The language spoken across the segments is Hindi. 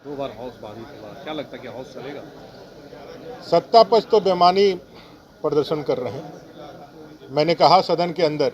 2 बार हाउस बाधित हुआ, क्या लगता है कि हाउस चलेगा? सत्ता पक्ष तो बेईमानी प्रदर्शन कर रहे हैं। मैंने कहा सदन के अंदर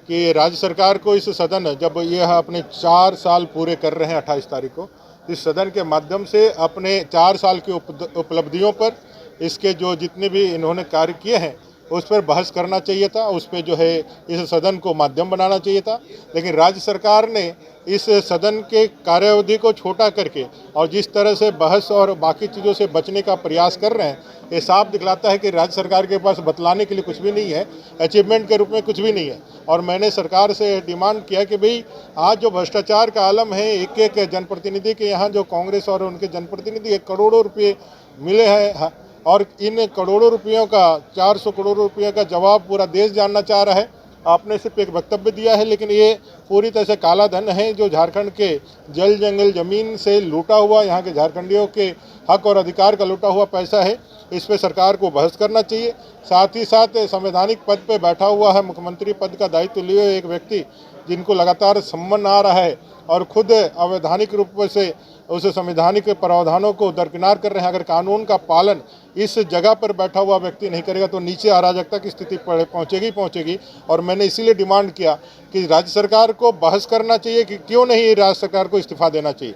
कि राज्य सरकार को इस सदन, जब यह अपने 4 साल पूरे कर रहे हैं 28 तारीख को, इस सदन के माध्यम से अपने 4 साल की उपलब्धियों पर, इसके जो जितने भी इन्होंने कार्य किए हैं उस पर बहस करना चाहिए था, उस पर जो है इस सदन को माध्यम बनाना चाहिए था। लेकिन राज्य सरकार ने इस सदन के कार्यावधि को छोटा करके और जिस तरह से बहस और बाकी चीज़ों से बचने का प्रयास कर रहे हैं, ये साफ दिखलाता है कि राज्य सरकार के पास बतलाने के लिए कुछ भी नहीं है, अचीवमेंट के रूप में कुछ भी नहीं है। और मैंने सरकार से डिमांड किया कि भाई आज जो भ्रष्टाचार का आलम है, एक एक जनप्रतिनिधि के यहाँ जो कांग्रेस और उनके जनप्रतिनिधि करोड़ों रुपये मिले हैं, और इन करोड़ों रुपयों का 400 करोड़ रुपये का जवाब पूरा देश जानना चाह रहा है। आपने सिर्फ एक वक्तव्य दिया है, लेकिन ये पूरी तरह से काला धन है जो झारखंड के जल जंगल जमीन से लूटा हुआ, यहाँ के झारखंडियों के हक और अधिकार का लूटा हुआ पैसा है। इस पे सरकार को बहस करना चाहिए। साथ ही साथ संवैधानिक पद पे बैठा हुआ है, मुख्यमंत्री पद का दायित्व लिए हुए एक व्यक्ति जिनको लगातार सम्मान आ रहा है और खुद अवैधानिक रूप से उस संवैधानिक प्रावधानों को दरकिनार कर रहे हैं। अगर कानून का पालन इस जगह पर बैठा हुआ व्यक्ति नहीं करेगा तो नीचे अराजकता की स्थिति पहुंचेगी। और मैंने इसीलिए डिमांड किया कि राज्य सरकार को बहस करना चाहिए कि क्यों नहीं राज्य सरकार को इस्तीफा देना चाहिए।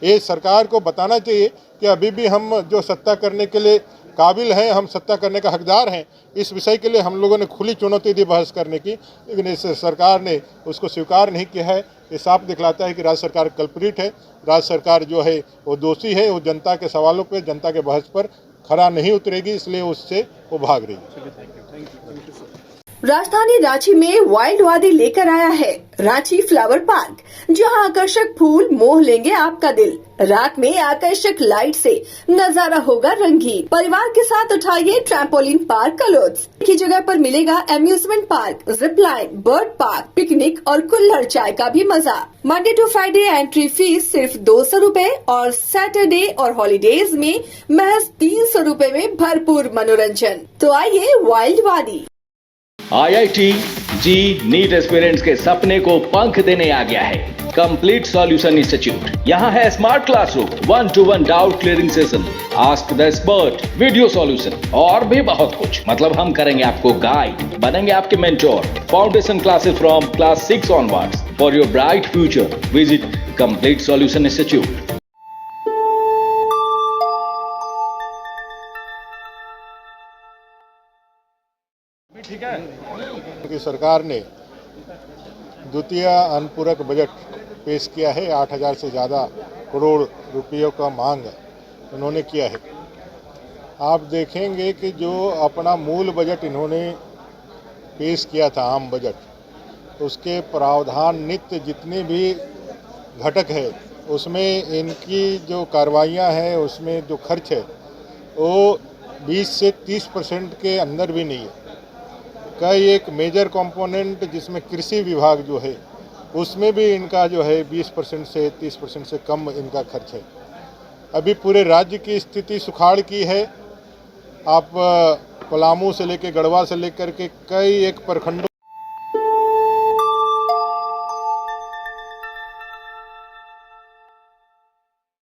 ये सरकार को बताना चाहिए कि अभी भी हम जो सत्ता करने के लिए काबिल हैं, हम सत्ता करने का हकदार हैं। इस विषय के लिए हम लोगों ने खुली चुनौती दी बहस करने की, लेकिन इस सरकार ने उसको स्वीकार नहीं किया है। ये साफ दिखलाता है कि राज्य सरकार कल्प्रिट है। राज्य सरकार जो है वो दोषी है, वो जनता के सवालों पे, जनता के बहस पर खरा नहीं उतरेगी, इसलिए उससे वो भाग रही है। राजधानी रांची में वाइल्ड वादी लेकर आया है रांची फ्लावर पार्क, जहां आकर्षक फूल मोह लेंगे आपका दिल। रात में आकर्षक लाइट से नजारा होगा रंगीन। परिवार के साथ उठाइए ट्रैम्पोलिन पार्क का लुत्फ। एक ही जगह पर मिलेगा amusement park, zip line, bird park, picnic और कुल्हड़ चाय का भी मजा। Monday to Friday entry fee सिर्फ 200 रूपए और सैटरडे और हॉलीडेज में महज 300 रूपए में भरपूर मनोरंजन। तो आइए वाइल्ड वादी। IIT जी नीट एस्पिरेंट्स के सपने को पंख देने आ गया है कंप्लीट सॉल्यूशन इंस्टीट्यूट। यहाँ है smart classroom, 1-to-1 doubt clearing session, ask the expert, video solution और भी बहुत कुछ। मतलब हम करेंगे आपको गाइड, बनेंगे आपके mentor. Foundation classes from class 6 onwards for your bright future. Visit complete solution institute. ठीक है। क्योंकि सरकार ने द्वितीय अनुपूरक बजट पेश किया है, 8,000 से ज़्यादा करोड़ रुपयों का मांग उन्होंने किया है। आप देखेंगे कि जो अपना मूल बजट इन्होंने पेश किया था, आम बजट, उसके प्रावधान नित्य जितने भी घटक है उसमें इनकी जो कार्रवाइयाँ हैं, उसमें जो खर्च है वो 20 से 30% के अंदर भी नहीं है। कई एक मेजर कंपोनेंट जिसमें कृषि विभाग जो है उसमें भी इनका जो है 20% से 30% से कम इनका खर्च है। अभी पूरे राज्य की स्थिति सुखाड़ की है। आप पलामू से लेकर गढ़वा से लेकर के कई एक प्रखंडों